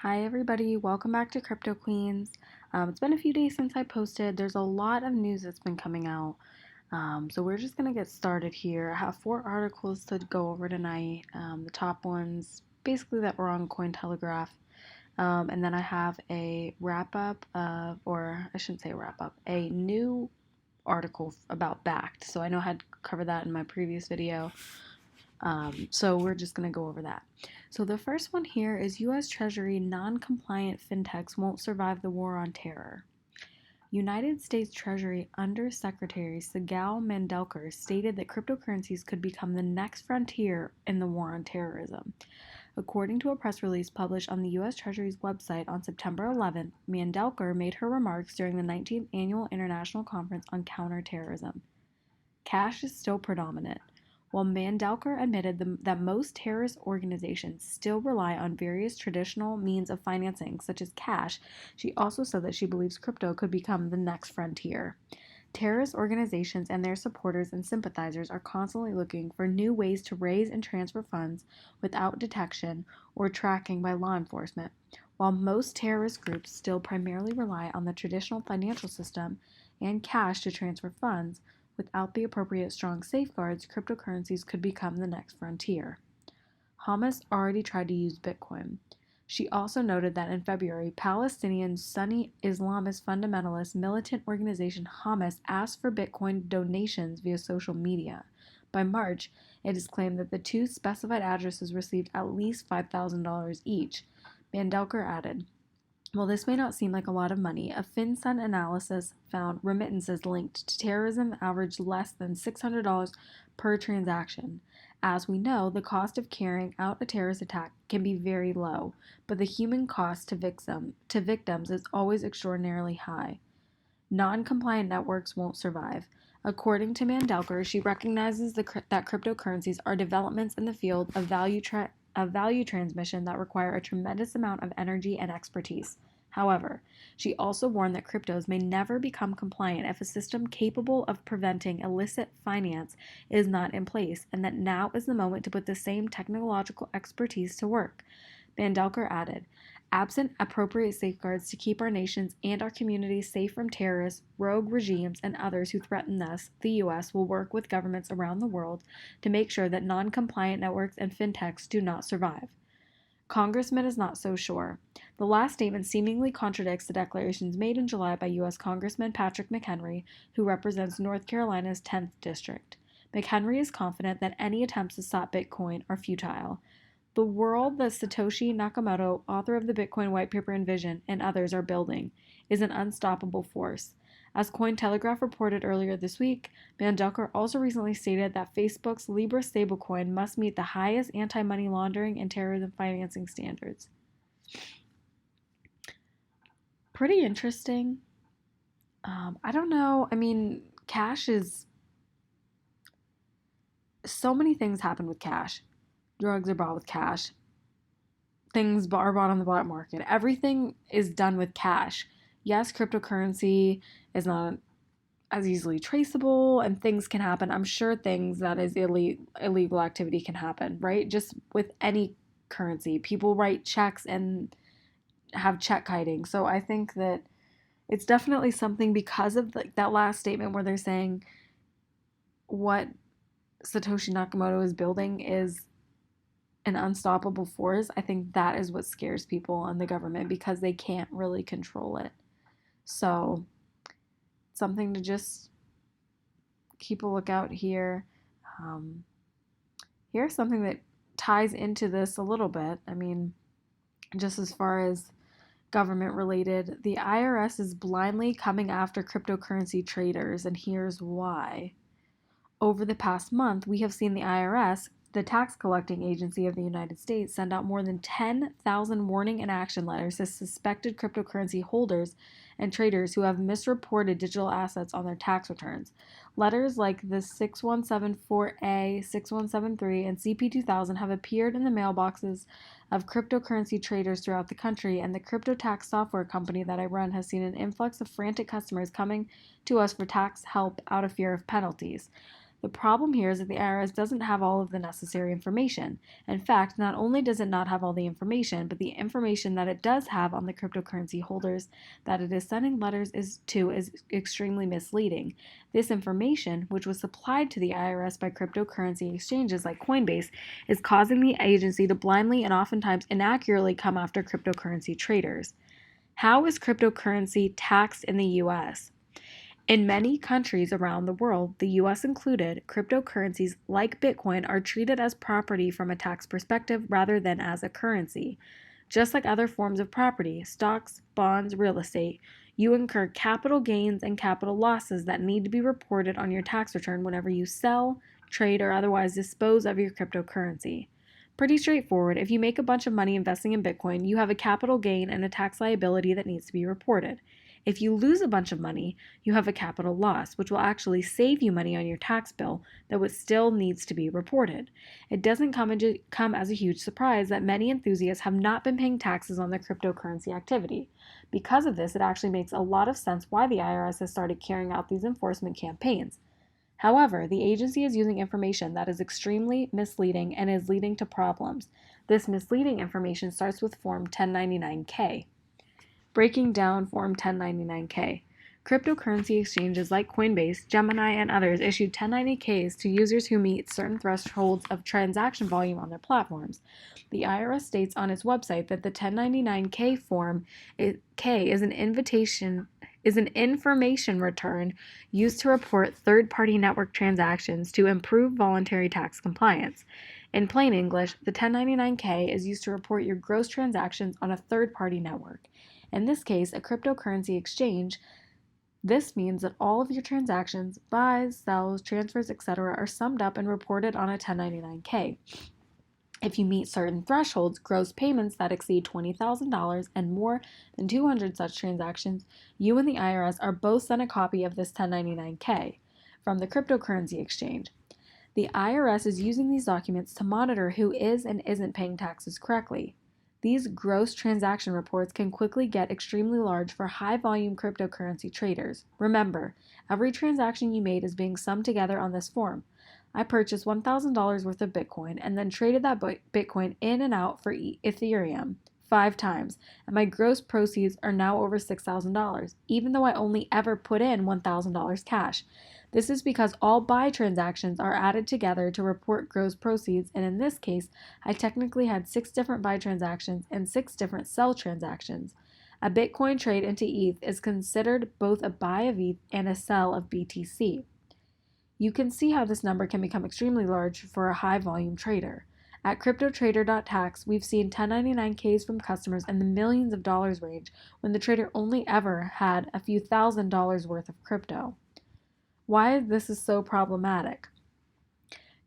Hi everybody, welcome back to Crypto Queens. It's been a few days since I posted. There's a lot of news that's been coming out. So we're just gonna get started here. I have four articles to go over tonight. The top ones basically that were on Cointelegraph. And then I have a wrap up of, or I shouldn't say wrap up, a new article about Backed. So I know I had covered that in my previous video. So we're just going to go over that. So the first one here is U.S. Treasury non-compliant fintechs won't survive the war on terror. United States Treasury Under Secretary Sigal Mandelker stated that cryptocurrencies could become the next frontier in the war on terrorism. According to a press release published on the U.S. Treasury's website on September 11th, Mandelker made her remarks during the 19th Annual International Conference on Counterterrorism. Cash is still predominant. While Mandelker admitted that most terrorist organizations still rely on various traditional means of financing, such as cash, she also said that she believes crypto could become the next frontier. Terrorist organizations and their supporters and sympathizers are constantly looking for new ways to raise and transfer funds without detection or tracking by law enforcement. While most terrorist groups still primarily rely on the traditional financial system and cash to transfer funds, without the appropriate strong safeguards, cryptocurrencies could become the next frontier. Hamas already tried to use Bitcoin. She also noted that in February, Palestinian Sunni Islamist fundamentalist militant organization Hamas asked for Bitcoin donations via social media. By March, it is claimed that the two specified addresses received at least $5,000 each. Mandelker added, while this may not seem like a lot of money, a FinCEN analysis found remittances linked to terrorism averaged less than $600 per transaction. As we know, the cost of carrying out a terrorist attack can be very low, but the human cost to victims is always extraordinarily high. Non-compliant networks won't survive. According to Mandelker, she recognizes that cryptocurrencies are developments in the field of value transmission that require a tremendous amount of energy and expertise. However, she also warned that cryptos may never become compliant if a system capable of preventing illicit finance is not in place, and that now is the moment to put the same technological expertise to work. Mandelker added, absent appropriate safeguards to keep our nations and our communities safe from terrorists, rogue regimes, and others who threaten us, the U.S. will work with governments around the world to make sure that non-compliant networks and fintechs do not survive. Congressman is not so sure. The last statement seemingly contradicts the declarations made in July by U.S. Congressman Patrick McHenry, who represents North Carolina's 10th District. McHenry is confident that any attempts to stop Bitcoin are futile. The world that Satoshi Nakamoto, author of the Bitcoin white paper and vision, and others are building is an unstoppable force. As Cointelegraph reported earlier this week, Mandelker also recently stated that Facebook's Libra stablecoin must meet the highest anti-money laundering and terrorism financing standards. Pretty interesting. I don't know. I mean, cash is... So many things happen with cash. Drugs are bought with cash. Things are bought on the black market. Everything is done with cash. Yes, cryptocurrency is not as easily traceable and things can happen. I'm sure things that is illegal activity can happen, right? Just with any currency. People write checks and have check kiting. So I think that it's definitely something because of that last statement where they're saying what Satoshi Nakamoto is building is an unstoppable force. I think that is what scares people and the government because they can't really control it. So, something to just keep a lookout here. Here's something that ties into this a little bit. I mean, just as far as government related, the IRS is blindly coming after cryptocurrency traders, and here's why. Over the past month, we have seen the IRS, the tax collecting agency of the United States, send out more than 10,000 warning and action letters to suspected cryptocurrency holders and traders who have misreported digital assets on their tax returns. Letters like the 6174A, 6173, and CP2000 have appeared in the mailboxes of cryptocurrency traders throughout the country, and the crypto tax software company that I run has seen an influx of frantic customers coming to us for tax help out of fear of penalties. The problem here is that the IRS doesn't have all of the necessary information. In fact, not only does it not have all the information, but the information that it does have on the cryptocurrency holders that it is sending letters is extremely misleading. This information, which was supplied to the IRS by cryptocurrency exchanges like Coinbase, is causing the agency to blindly and oftentimes inaccurately come after cryptocurrency traders. How is cryptocurrency taxed in the US? In many countries around the world, the US included, cryptocurrencies like Bitcoin are treated as property from a tax perspective rather than as a currency. Just like other forms of property, stocks, bonds, real estate, you incur capital gains and capital losses that need to be reported on your tax return whenever you sell, trade, or otherwise dispose of your cryptocurrency. Pretty straightforward. If you make a bunch of money investing in Bitcoin, you have a capital gain and a tax liability that needs to be reported. If you lose a bunch of money, you have a capital loss, which will actually save you money on your tax bill that still needs to be reported. It doesn't come as a huge surprise that many enthusiasts have not been paying taxes on their cryptocurrency activity. Because of this, it actually makes a lot of sense why the IRS has started carrying out these enforcement campaigns. However, the agency is using information that is extremely misleading and is leading to problems. This misleading information starts with Form 1099-K. Breaking down Form 1099-K. Cryptocurrency exchanges like Coinbase, Gemini, and others issued 1090-Ks to users who meet certain thresholds of transaction volume on their platforms. The IRS states on its website that the 1099-K form K is an information return used to report third-party network transactions to improve voluntary tax compliance. In plain English, the 1099-K is used to report your gross transactions on a third-party network. In this case, a cryptocurrency exchange. This means that all of your transactions, buys, sells, transfers, etc., are summed up and reported on a 1099-K. If you meet certain thresholds, gross payments that exceed $20,000 and more than 200 such transactions, you and the IRS are both sent a copy of this 1099-K from the cryptocurrency exchange. The IRS is using these documents to monitor who is and isn't paying taxes correctly. These gross transaction reports can quickly get extremely large for high-volume cryptocurrency traders. Remember, every transaction you made is being summed together on this form. I purchased $1,000 worth of Bitcoin and then traded that Bitcoin in and out for Ethereum 5 times, and my gross proceeds are now over $6,000, even though I only ever put in $1,000 cash. This is because all buy transactions are added together to report gross proceeds, and in this case, I technically had 6 different buy transactions and 6 different sell transactions. A Bitcoin trade into ETH is considered both a buy of ETH and a sell of BTC. You can see how this number can become extremely large for a high-volume trader. At CryptoTrader.tax, we've seen 1099-Ks from customers in the millions of dollars range when the trader only ever had a few $1,000s worth of crypto. Why this is so problematic?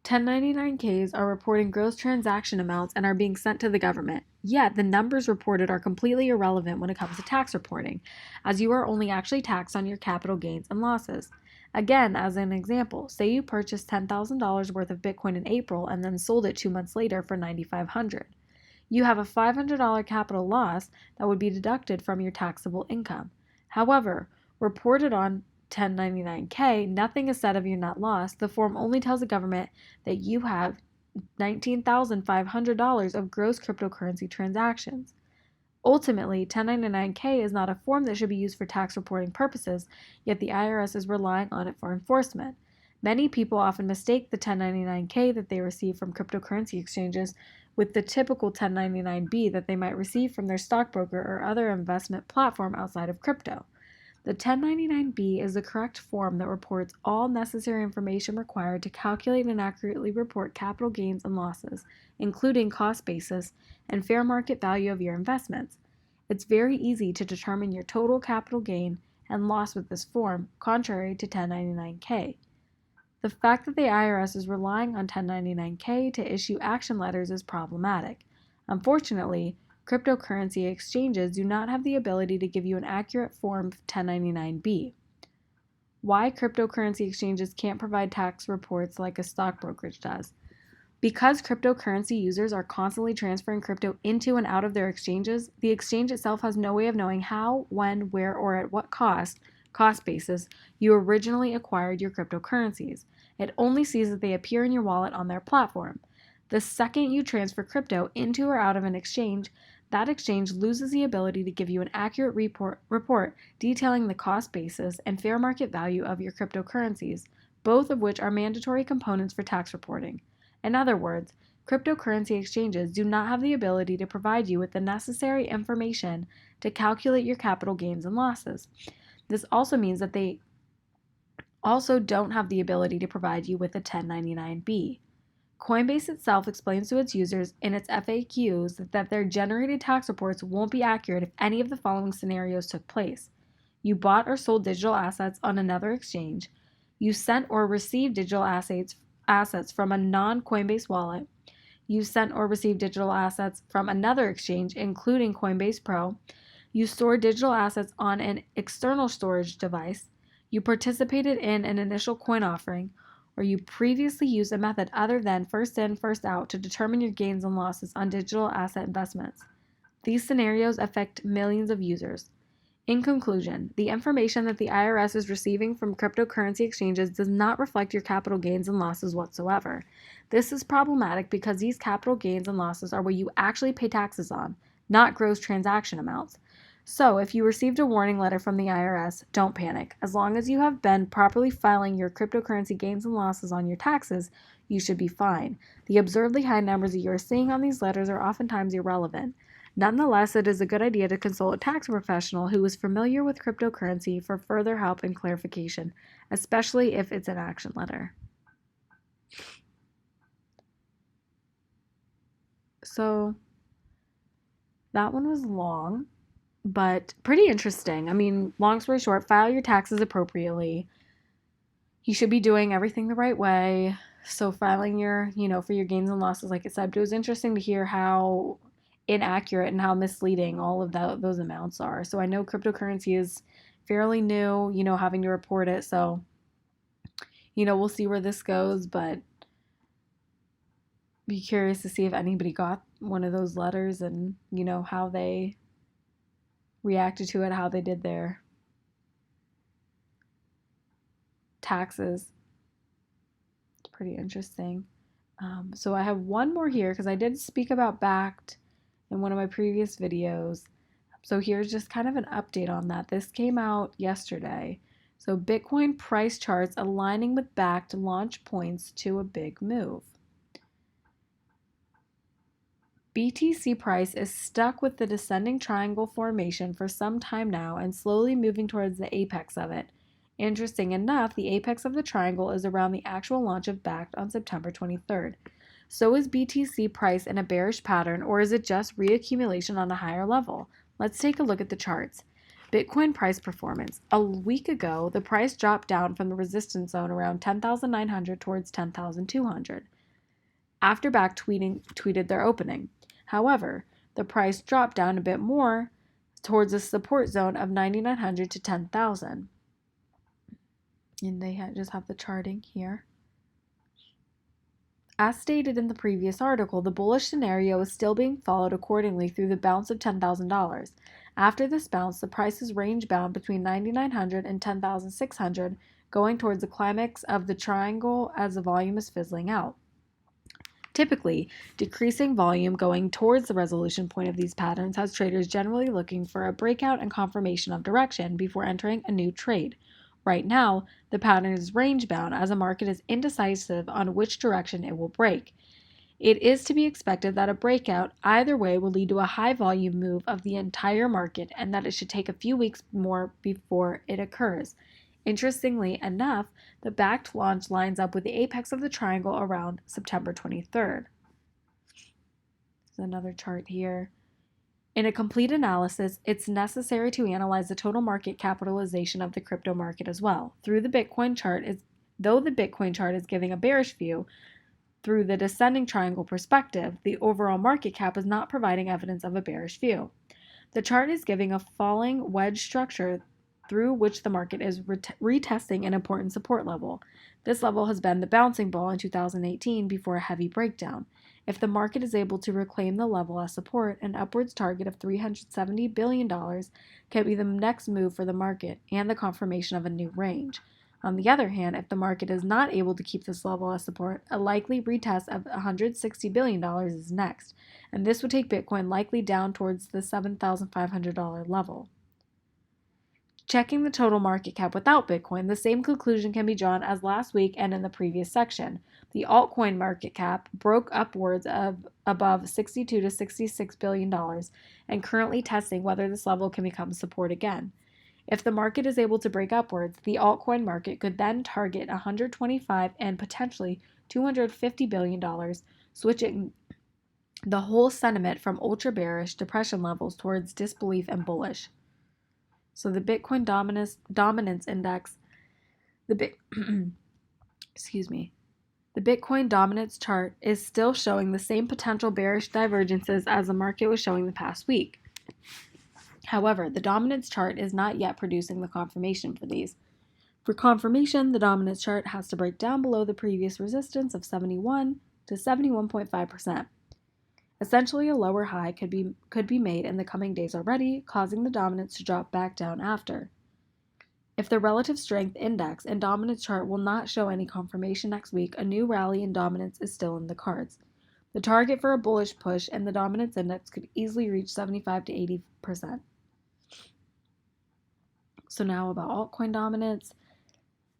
1099-Ks are reporting gross transaction amounts and are being sent to the government. Yet, the numbers reported are completely irrelevant when it comes to tax reporting, as you are only actually taxed on your capital gains and losses. Again, as an example, say you purchased $10,000 worth of Bitcoin in April and then sold it 2 months later for $9,500. You have a $500 capital loss that would be deducted from your taxable income. However, reported on 1099-K, nothing is said of your net loss. The form only tells the government that you have $19,500 of gross cryptocurrency transactions. Ultimately, 1099-K is not a form that should be used for tax reporting purposes, yet the IRS is relying on it for enforcement. Many people often mistake the 1099-K that they receive from cryptocurrency exchanges with the typical 1099-B that they might receive from their stockbroker or other investment platform outside of crypto. The 1099-B is the correct form that reports all necessary information required to calculate and accurately report capital gains and losses, including cost basis and fair market value of your investments. It's very easy to determine your total capital gain and loss with this form, contrary to 1099-K. The fact that the IRS is relying on 1099-K to issue action letters is problematic. Unfortunately, cryptocurrency exchanges do not have the ability to give you an accurate form 1099-B. Why cryptocurrency exchanges can't provide tax reports like a stock brokerage does. Because cryptocurrency users are constantly transferring crypto into and out of their exchanges, the exchange itself has no way of knowing how, when, where, or at what cost basis, you originally acquired your cryptocurrencies. It only sees that they appear in your wallet on their platform. The second you transfer crypto into or out of an exchange, that exchange loses the ability to give you an accurate report detailing the cost basis and fair market value of your cryptocurrencies, both of which are mandatory components for tax reporting. In other words, cryptocurrency exchanges do not have the ability to provide you with the necessary information to calculate your capital gains and losses. This also means that they also don't have the ability to provide you with a 1099-B. Coinbase itself explains to its users in its FAQs that their generated tax reports won't be accurate if any of the following scenarios took place. You bought or sold digital assets on another exchange. You sent or received digital assets from a non-Coinbase wallet. You sent or received digital assets from another exchange, including Coinbase Pro. You stored digital assets on an external storage device. You participated in an initial coin offering, or you previously used a method other than first in, first out to determine your gains and losses on digital asset investments. These scenarios affect millions of users. In conclusion, the information that the IRS is receiving from cryptocurrency exchanges does not reflect your capital gains and losses whatsoever. This is problematic because these capital gains and losses are what you actually pay taxes on, not gross transaction amounts. So, if you received a warning letter from the IRS, don't panic. As long as you have been properly filing your cryptocurrency gains and losses on your taxes, you should be fine. The absurdly high numbers that you are seeing on these letters are oftentimes irrelevant. Nonetheless, it is a good idea to consult a tax professional who is familiar with cryptocurrency for further help and clarification, especially if it's an action letter. So, that one was long, but pretty interesting. I mean, long story short, file your taxes appropriately. You should be doing everything the right way. So, filing your, for your gains and losses, like I said, but it was interesting to hear how inaccurate and how misleading all of those amounts are. So I know cryptocurrency is fairly new, having to report it. So, we'll see where this goes, but be curious to see if anybody got one of those letters and, how they reacted to it, how they did their taxes. It's pretty interesting. So I have one more here because I did speak about Backed in one of my previous videos. So here's just kind of an update on that. This came out yesterday. So Bitcoin price charts aligning with Backed launch points to a big move. BTC price is stuck with the descending triangle formation for some time now and slowly moving towards the apex of it. Interesting enough, the apex of the triangle is around the actual launch of Backed on September 23rd. So is BTC price in a bearish pattern, or is it just reaccumulation on a higher level? Let's take a look at the charts. Bitcoin price performance. A week ago, the price dropped down from the resistance zone around 10,900 towards 10,200 after Backed tweeted their opening. However, the price dropped down a bit more towards a support zone of 9,900 to 10,000. And they just have the charting here. As stated in the previous article, the bullish scenario is still being followed accordingly through the bounce of $10,000. After this bounce, the price is range bound between 9,900 and 10,600, going towards the climax of the triangle as the volume is fizzling out. Typically, decreasing volume going towards the resolution point of these patterns has traders generally looking for a breakout and confirmation of direction before entering a new trade. Right now, the pattern is range-bound as the market is indecisive on which direction it will break. It is to be expected that a breakout either way will lead to a high-volume move of the entire market and that it should take a few weeks more before it occurs. Interestingly enough, the Backed launch lines up with the apex of the triangle around September 23rd. There's another chart here. In a complete analysis, it's necessary to analyze the total market capitalization of the crypto market as well. Though the Bitcoin chart is giving a bearish view, through the descending triangle perspective, the overall market cap is not providing evidence of a bearish view. The chart is giving a falling wedge structure through which the market is retesting an important support level. This level has been the bouncing ball in 2018 before a heavy breakdown. If the market is able to reclaim the level as support, an upwards target of $370 billion can be the next move for the market and the confirmation of a new range. On the other hand, if the market is not able to keep this level as support, a likely retest of $160 billion is next, and this would take Bitcoin likely down towards the $7,500 level. Checking the total market cap without Bitcoin, the same conclusion can be drawn as last week and in the previous section. The altcoin market cap broke upwards of above $62 to $66 billion and currently testing whether this level can become support again. If the market is able to break upwards, the altcoin market could then target $125 and potentially $250 billion, switching the whole sentiment from ultra bearish depression levels towards disbelief and bullish. So the Bitcoin dominance index, excuse me, the Bitcoin dominance chart is still showing the same potential bearish divergences as the market was showing the past week. However, the dominance chart is not yet producing the confirmation for these. For confirmation, the dominance chart has to break down below the previous resistance of 71 to 71.5%. Essentially, a lower high could be made in the coming days already, causing the dominance to drop back down after. If the relative strength index and dominance chart will not show any confirmation next week, a new rally in dominance is still in the cards. The target for a bullish push in the dominance index could easily reach 75 to 80%. So now about altcoin dominance.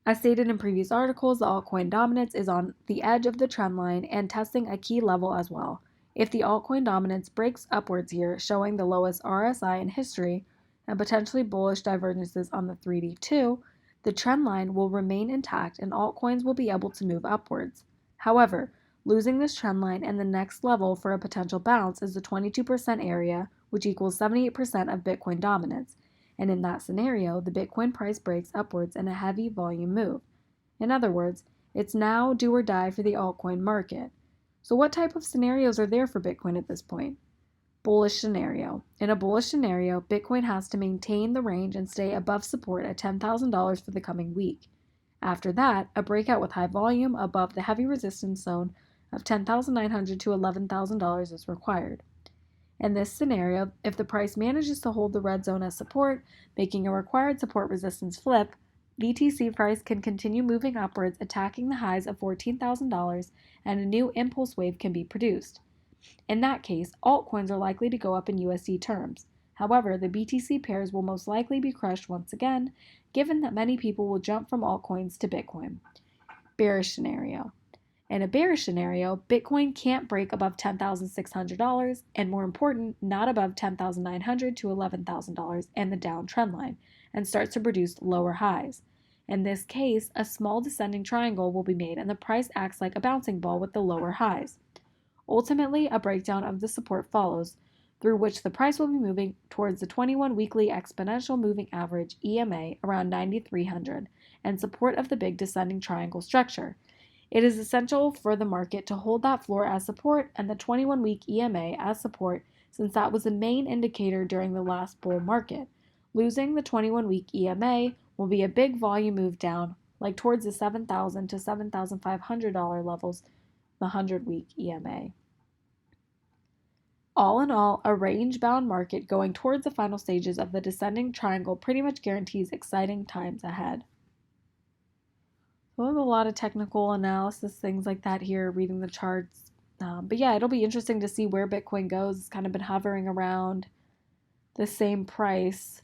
As stated in previous articles, the altcoin dominance is on the edge of the trend line and testing a key level as well. If the altcoin dominance breaks upwards here, showing the lowest RSI in history and potentially bullish divergences on the 3D2, the trend line will remain intact and altcoins will be able to move upwards. However, losing this trend line and the next level for a potential bounce is the 22% area, which equals 78% of Bitcoin dominance. And in that scenario, the Bitcoin price breaks upwards in a heavy volume move. In other words, it's now do or die for the altcoin market. So what type of scenarios are there for Bitcoin at this point? Bullish scenario. In a bullish scenario, Bitcoin has to maintain the range and stay above support at $10,000 for the coming week. After that, a breakout with high volume above the heavy resistance zone of $10,900 to $11,000 is required. In this scenario, if the price manages to hold the red zone as support, making a required support resistance flip, BTC price can continue moving upwards, attacking the highs of $14,000, and a new impulse wave can be produced. In that case, altcoins are likely to go up in USD terms. However, the BTC pairs will most likely be crushed once again, given that many people will jump from altcoins to Bitcoin. Bearish scenario. In a bearish scenario, Bitcoin can't break above $10,600 and, more important, not above $10,900 to $11,000 and the downtrend line, and starts to produce lower highs. In this case, a small descending triangle will be made and the price acts like a bouncing ball with the lower highs. Ultimately, a breakdown of the support follows, through which the price will be moving towards the 21 weekly exponential moving average EMA around 9,300 and support of the big descending triangle structure. It is essential for the market to hold that floor as support and the 21-week EMA as support, since that was the main indicator during the last bull market. Losing the 21-week EMA will be a big volume move down, like towards the $7,000 to $7,500 levels, the 100-week EMA. All in all, a range-bound market going towards the final stages of the descending triangle pretty much guarantees exciting times ahead. So there's a lot of technical analysis, things like that here, reading the charts. But yeah, it'll be interesting to see where Bitcoin goes. It's kind of been hovering around the same price.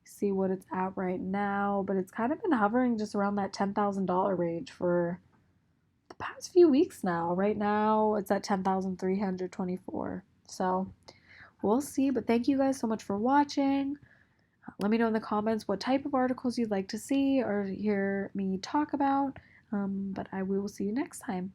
See what it's at right now, but it's kind of been hovering just around that $10,000 range for the past few weeks now. Right now, it's at 10,324. So we'll see, but thank you guys so much for watching. Let me know in the comments what type of articles you'd like to see or hear me talk about, but I will see you next time.